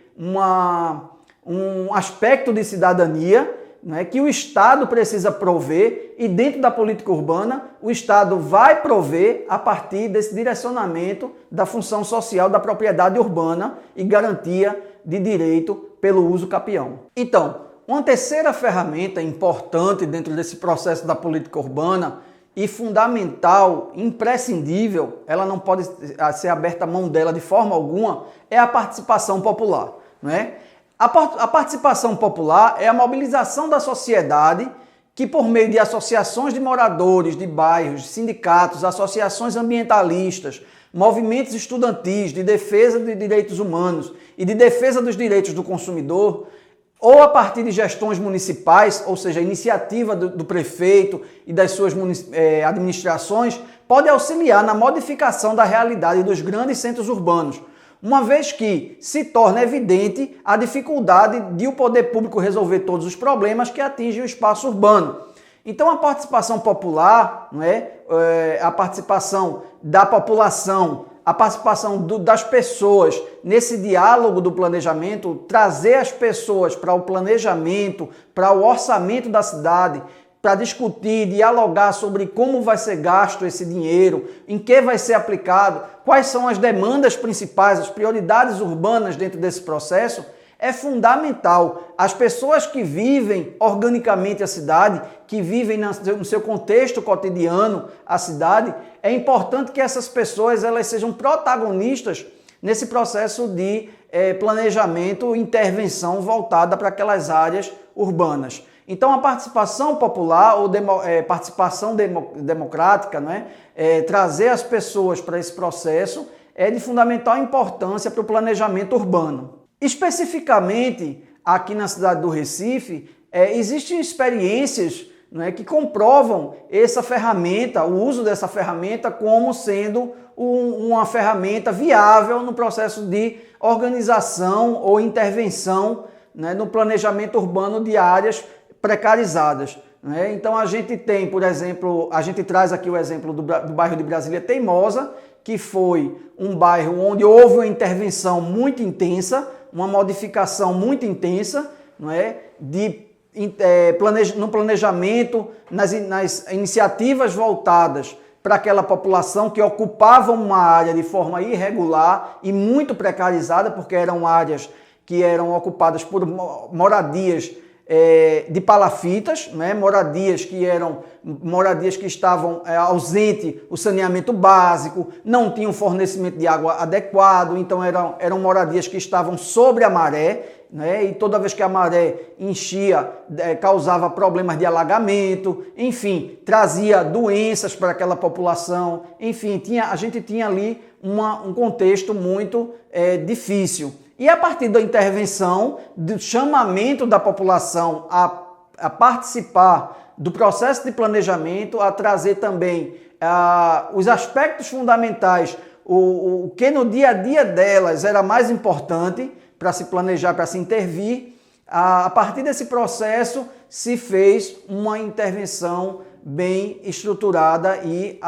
um aspecto de cidadania, né, que o Estado precisa prover, e dentro da política urbana, o Estado vai prover a partir desse direcionamento da função social da propriedade urbana e garantia de direito pelo uso capião. Então, uma terceira ferramenta importante dentro desse processo da política urbana e fundamental, imprescindível, ela não pode ser aberta a mão dela de forma alguma, é a participação popular, né? A participação popular é a mobilização da sociedade que, por meio de associações de moradores, de bairros, sindicatos, associações ambientalistas, movimentos estudantis de defesa de direitos humanos e de defesa dos direitos do consumidor, ou a partir de gestões municipais, ou seja, a iniciativa do prefeito e das suas administrações, pode auxiliar na modificação da realidade dos grandes centros urbanos, uma vez que se torna evidente a dificuldade de o poder público resolver todos os problemas que atingem o espaço urbano. Então a participação popular, não é? A participação da população, a participação das pessoas nesse diálogo do planejamento, trazer as pessoas para o planejamento, para o orçamento da cidade, para discutir, dialogar sobre como vai ser gasto esse dinheiro, em que vai ser aplicado, quais são as demandas principais, as prioridades urbanas dentro desse processo, é fundamental. As pessoas que vivem organicamente a cidade, que vivem no seu contexto cotidiano a cidade, é importante que essas pessoas elas sejam protagonistas nesse processo de planejamento e intervenção voltada para aquelas áreas urbanas. Então a participação popular ou participação democrática, não é? Trazer as pessoas para esse processo é de fundamental importância para o planejamento urbano. Especificamente aqui na cidade do Recife, existem experiências, não é, que comprovam essa ferramenta, o uso dessa ferramenta como sendo uma ferramenta viável no processo de organização ou intervenção né, no planejamento urbano de áreas precarizadas. Né? Então a gente tem, por exemplo, a gente traz aqui o exemplo do bairro de Brasília Teimosa, que foi um bairro onde houve uma intervenção muito intensa, uma modificação muito intensa, não é? No planejamento, nas iniciativas voltadas para aquela população que ocupava uma área de forma irregular e muito precarizada, porque eram áreas que eram ocupadas por moradias de palafitas, né? moradias que estavam ausentes o saneamento básico, não tinham fornecimento de água adequado, então eram moradias que estavam sobre a maré, né? E toda vez que a maré enchia, causava problemas de alagamento, enfim, trazia doenças para aquela população, enfim, a gente tinha ali um contexto muito difícil. E a partir da intervenção, do chamamento da população a participar do processo de planejamento, a trazer também os aspectos fundamentais, o que no dia a dia delas era mais importante para se planejar, para se intervir, a partir desse processo se fez uma intervenção bem estruturada e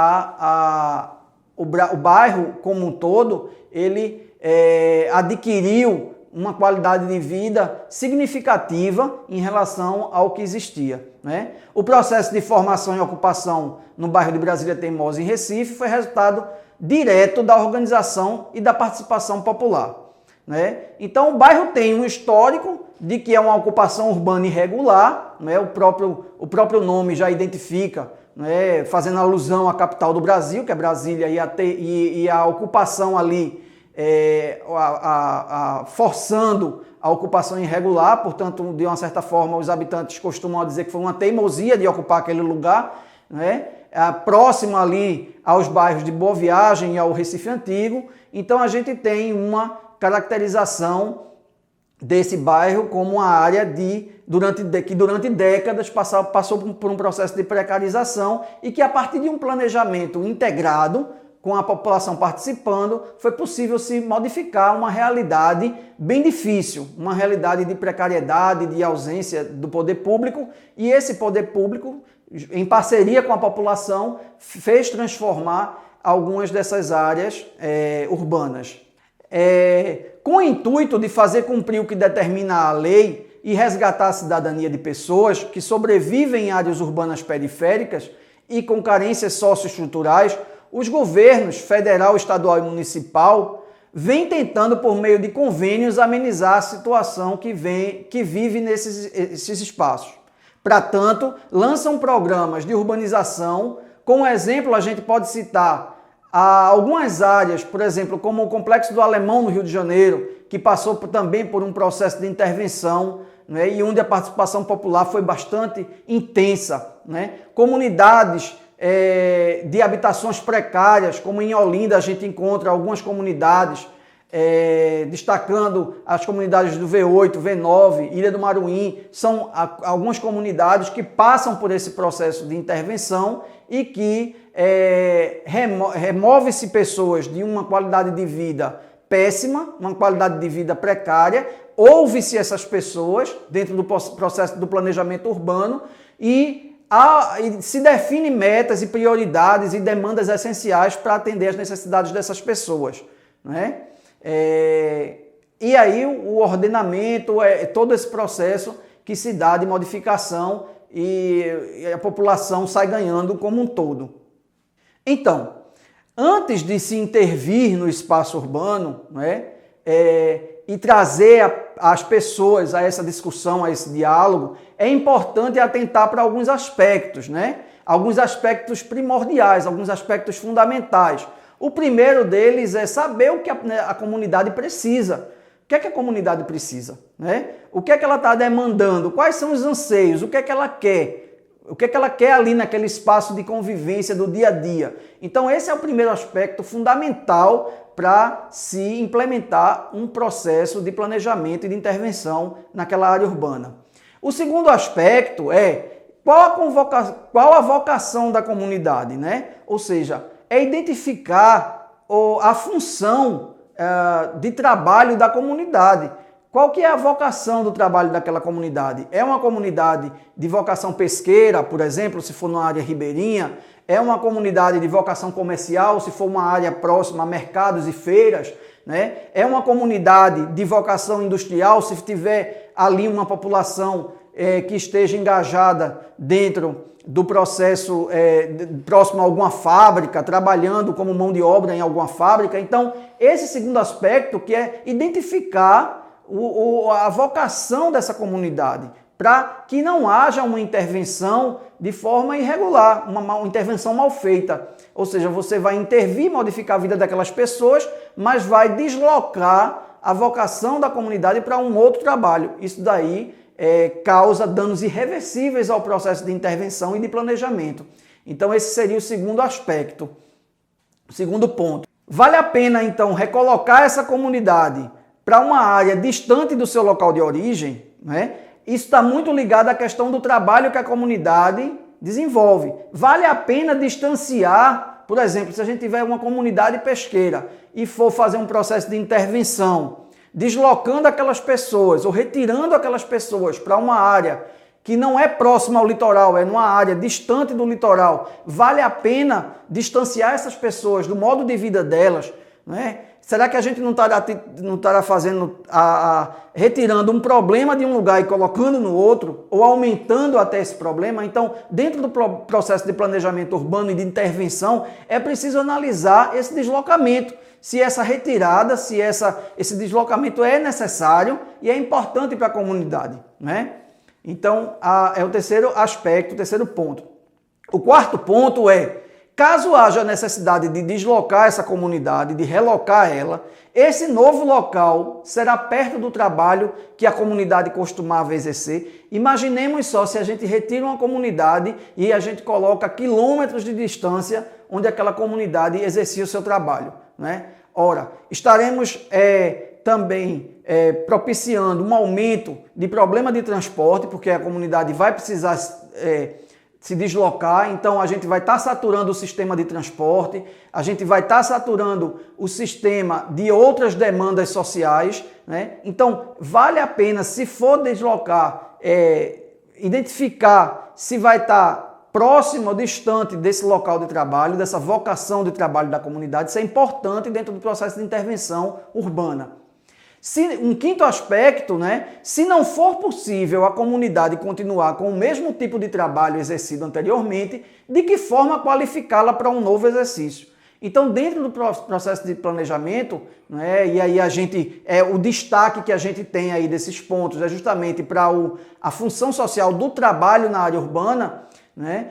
o bairro como um todo, ele adquiriu uma qualidade de vida significativa em relação ao que existia. Né? O processo de formação e ocupação no bairro de Brasília Teimosa, em Recife, foi resultado direto da organização e da participação popular. Né? Então o bairro tem um histórico de que é uma ocupação urbana irregular, né? O próprio nome já identifica, né? Fazendo alusão à capital do Brasil, que é Brasília, e a ocupação ali forçando a ocupação irregular, portanto, de uma certa forma, os habitantes costumam dizer que foi uma teimosia de ocupar aquele lugar, né? Próximo ali aos bairros de Boa Viagem e ao Recife Antigo. Então a gente tem uma caracterização desse bairro como uma área que durante décadas passou por um processo de precarização e que a partir de um planejamento integrado, com a população participando, foi possível se modificar uma realidade bem difícil, uma realidade de precariedade, de ausência do poder público, e esse poder público, em parceria com a população, fez transformar algumas dessas áreas urbanas. Com o intuito de fazer cumprir o que determina a lei e resgatar a cidadania de pessoas que sobrevivem em áreas urbanas periféricas e com carências socioestruturais, os governos federal, estadual e municipal vêm tentando, por meio de convênios, amenizar a situação que vive nesses espaços. Para tanto, lançam programas de urbanização. Como exemplo, a gente pode citar algumas áreas, por exemplo, como o Complexo do Alemão, no Rio de Janeiro, que passou também por um processo de intervenção, né, e onde a participação popular foi bastante intensa. Né? Comunidades de habitações precárias, como em Olinda a gente encontra algumas comunidades, destacando as comunidades do V8, V9, Ilha do Maruim, são algumas comunidades que passam por esse processo de intervenção e que remove-se pessoas de uma qualidade de vida péssima, uma qualidade de vida precária, ouve-se essas pessoas dentro do processo do planejamento urbano e se define metas e prioridades e demandas essenciais para atender às necessidades dessas pessoas. Né? E aí o ordenamento, todo esse processo que se dá de modificação e a população sai ganhando como um todo. Então, antes de se intervir no espaço urbano, né, e trazer as pessoas a essa discussão, a esse diálogo, é importante atentar para alguns aspectos, né? Alguns aspectos primordiais, alguns aspectos fundamentais. O primeiro deles é saber o que a comunidade precisa. O que é que a comunidade precisa? Né? O que é que ela está demandando? Quais são os anseios? O que é que ela quer? O que é que ela quer ali naquele espaço de convivência do dia a dia? Então esse é o primeiro aspecto fundamental para se implementar um processo de planejamento e de intervenção naquela área urbana. O segundo aspecto é qual a vocação da comunidade, né? Ou seja, é identificar a função de trabalho da comunidade. qual que é a vocação do trabalho daquela comunidade? É uma comunidade de vocação pesqueira, por exemplo, se for numa área ribeirinha? É uma comunidade de vocação comercial, se for uma área próxima a mercados e feiras? Né? É uma comunidade de vocação industrial, se tiver ali uma população que esteja engajada dentro do processo próximo a alguma fábrica, trabalhando como mão de obra em alguma fábrica. Então, esse segundo aspecto, que é identificar a vocação dessa comunidade, para que não haja uma intervenção de forma irregular, uma intervenção mal feita. Ou seja, você vai intervir, modificar a vida daquelas pessoas, mas vai deslocar a vocação da comunidade para um outro trabalho. Isso daí causa danos irreversíveis ao processo de intervenção e de planejamento. Então, esse seria o segundo aspecto, o segundo ponto. Vale a pena, então, recolocar essa comunidade para uma área distante do seu local de origem, né? Isso está muito ligado à questão do trabalho que a comunidade desenvolve. Vale a pena distanciar, por exemplo, se a gente tiver uma comunidade pesqueira e for fazer um processo de intervenção, deslocando aquelas pessoas ou retirando aquelas pessoas para uma área que não é próxima ao litoral, é numa área distante do litoral, vale a pena distanciar essas pessoas do modo de vida delas, né? Será que a gente não estará fazendo, retirando um problema de um lugar e colocando no outro, ou aumentando até esse problema? Então, dentro do processo de planejamento urbano e de intervenção, é preciso analisar esse deslocamento, se essa retirada, se esse deslocamento é necessário e é importante para a comunidade, né? Então, é o terceiro aspecto, o terceiro ponto. O quarto ponto é: caso haja necessidade de deslocar essa comunidade, de relocar ela, esse novo local será perto do trabalho que a comunidade costumava exercer. Imaginemos só se a gente retira uma comunidade e a gente coloca quilômetros de distância onde aquela comunidade exercia o seu trabalho, né? Ora, estaremos também propiciando um aumento de problema de transporte, porque a comunidade vai precisar se deslocar, então a gente vai estar saturando o sistema de transporte, a gente vai estar saturando o sistema de outras demandas sociais, né? Então, vale a pena, se for deslocar, identificar se vai estar próximo ou distante desse local de trabalho, dessa vocação de trabalho da comunidade. Isso é importante dentro do processo de intervenção urbana. Um quinto aspecto, né? Se não for possível a comunidade continuar com o mesmo tipo de trabalho exercido anteriormente, de que forma qualificá-la para um novo exercício? Então, dentro do processo de planejamento, né, e aí o destaque que a gente tem aí desses pontos é justamente para a função social do trabalho na área urbana, né?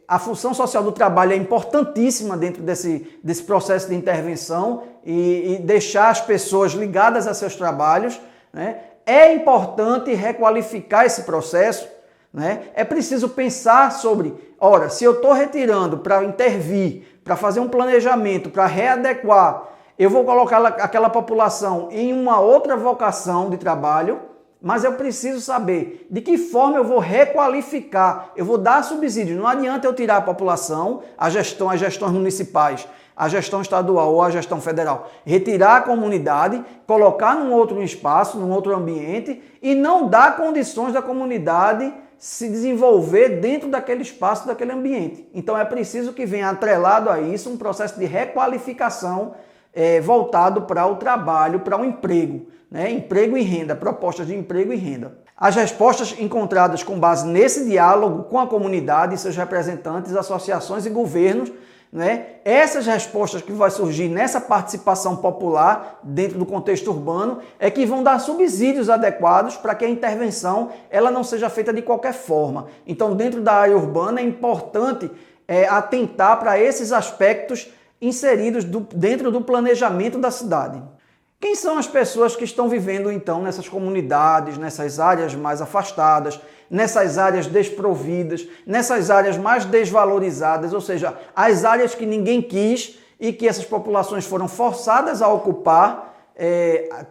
A função social do trabalho é importantíssima dentro desse processo de intervenção e deixar as pessoas ligadas a seus trabalhos, né? É importante requalificar esse processo, né? É preciso pensar sobre, ora, se eu estou retirando para intervir, para fazer um planejamento, para readequar, eu vou colocar aquela população em uma outra vocação de trabalho, mas eu preciso saber de que forma eu vou requalificar, eu vou dar subsídios. Não adianta eu tirar a população, as gestões municipais, a gestão estadual ou a gestão federal, retirar a comunidade, colocar num outro espaço, num outro ambiente e não dar condições da comunidade se desenvolver dentro daquele espaço, daquele ambiente. Então é preciso que venha atrelado a isso um processo de requalificação voltado para o trabalho, para o emprego, né? Emprego e renda, propostas de emprego e renda. As respostas encontradas com base nesse diálogo com a comunidade, seus representantes, associações e governos, né? Essas respostas que vai surgir nessa participação popular dentro do contexto urbano é que vão dar subsídios adequados para que a intervenção ela não seja feita de qualquer forma. Então, dentro da área urbana é importante atentar para esses aspectos inseridos dentro do planejamento da cidade. Quem são as pessoas que estão vivendo, então, nessas comunidades, nessas áreas mais afastadas, nessas áreas desprovidas, nessas áreas mais desvalorizadas, ou seja, as áreas que ninguém quis e que essas populações foram forçadas a ocupar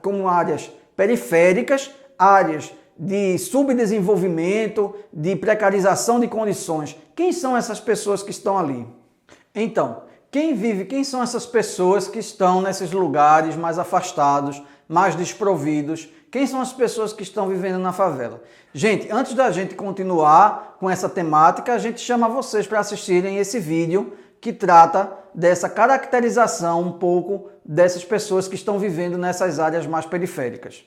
como áreas periféricas, áreas de subdesenvolvimento, de precarização de condições. Quem são essas pessoas que estão ali? Então, quem são essas pessoas que estão nesses lugares mais afastados, mais desprovidos? Quem são as pessoas que estão vivendo na favela? Gente, antes da gente continuar com essa temática, a gente chama vocês para assistirem esse vídeo que trata dessa caracterização um pouco dessas pessoas que estão vivendo nessas áreas mais periféricas.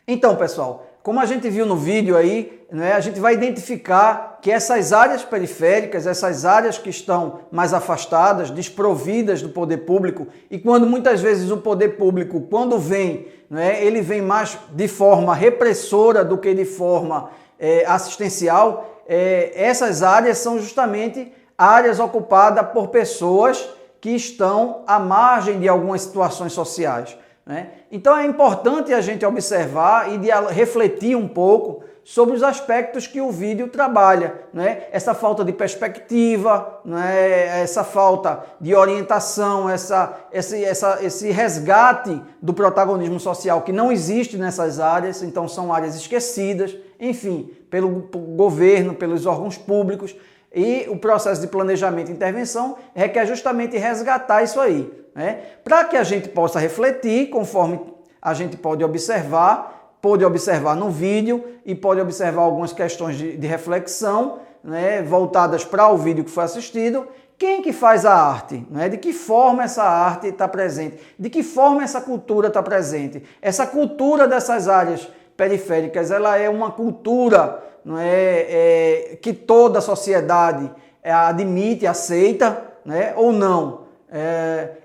Então, pessoal, como a gente viu no vídeo aí, né, a gente vai identificar que essas áreas periféricas, essas áreas que estão mais afastadas, desprovidas do poder público, e quando muitas vezes o poder público, quando vem, né, ele vem mais de forma repressora do que de forma assistencial, essas áreas são justamente áreas ocupadas por pessoas que estão à margem de algumas situações sociais, né? Então é importante a gente observar e refletir um pouco sobre os aspectos que o vídeo trabalha, né? Essa falta de perspectiva, né? Essa falta de orientação, esse resgate do protagonismo social que não existe nessas áreas, então são áreas esquecidas, enfim, pelo governo, pelos órgãos públicos. E o processo de planejamento e intervenção requer justamente resgatar isso aí, né? Para que a gente possa refletir, conforme a gente pode observar no vídeo e pode observar algumas questões de reflexão, né, voltadas para o vídeo que foi assistido. Quem que faz a arte? Né? De que forma essa arte está presente? De que forma essa cultura está presente? Essa cultura dessas áreas periféricas, ela é uma cultura, não que toda a sociedade admite, aceita, né, ou não?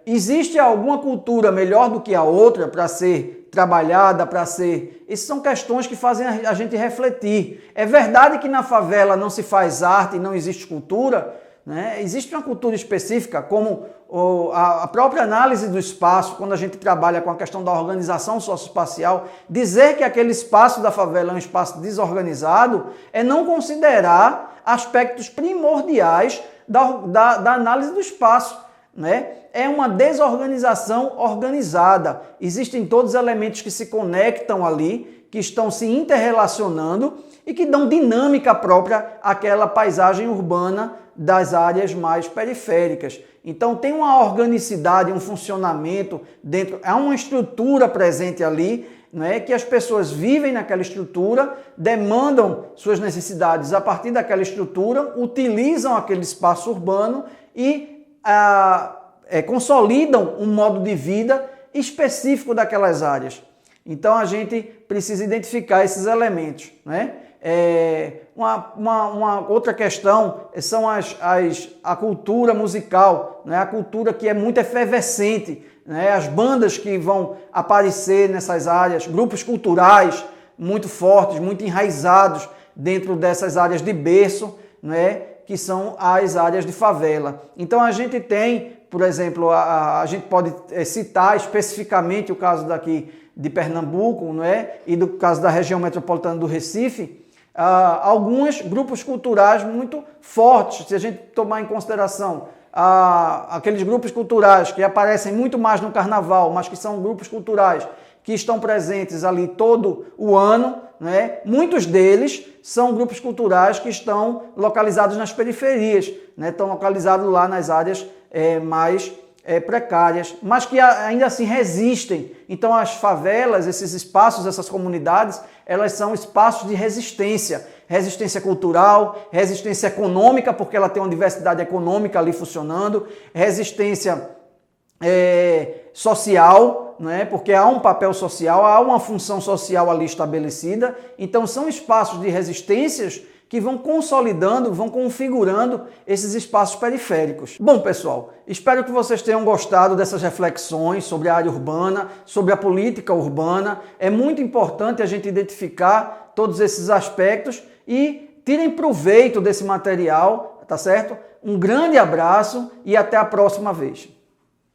Existe alguma cultura melhor do que a outra para ser trabalhada, para ser... Essas são questões que fazem a gente refletir. É verdade que na favela não se faz arte e não existe cultura, né? Existe uma cultura específica, como a própria análise do espaço, quando a gente trabalha com a questão da organização socioespacial, dizer que aquele espaço da favela é um espaço desorganizado é não considerar aspectos primordiais da análise do espaço, né? É uma desorganização organizada. Existem todos os elementos que se conectam ali, que estão se interrelacionando e que dão dinâmica própria àquela paisagem urbana das áreas mais periféricas. Então tem uma organicidade, um funcionamento dentro, há uma estrutura presente ali, né, que as pessoas vivem naquela estrutura, demandam suas necessidades a partir daquela estrutura, utilizam aquele espaço urbano e consolidam um modo de vida específico daquelas áreas. Então a gente precisa identificar esses elementos, né? Uma outra questão são a cultura musical, né? A cultura que é muito efervescente, né? As bandas que vão aparecer nessas áreas, grupos culturais muito fortes, muito enraizados dentro dessas áreas de berço, né? Que são as áreas de favela. Então a gente tem, por exemplo, a gente pode citar especificamente o caso daqui de Pernambuco, não é? E do caso da região metropolitana do Recife, alguns grupos culturais muito fortes, se a gente tomar em consideração aqueles grupos culturais que aparecem muito mais no carnaval, mas que são grupos culturais que estão presentes ali todo o ano, né? Muitos deles são grupos culturais que estão localizados nas periferias, né? Estão localizados lá nas áreas mais precárias, mas que ainda assim resistem. Então as favelas, esses espaços, essas comunidades, elas são espaços de resistência. Resistência cultural, resistência econômica, porque ela tem uma diversidade econômica ali funcionando, resistência social, né? Porque há um papel social, há uma função social ali estabelecida. Então são espaços de resistências que vão consolidando, vão configurando esses espaços periféricos. Bom, pessoal, espero que vocês tenham gostado dessas reflexões sobre a área urbana, sobre a política urbana. É muito importante a gente identificar todos esses aspectos e tirem proveito desse material, tá certo? Um grande abraço e até a próxima vez.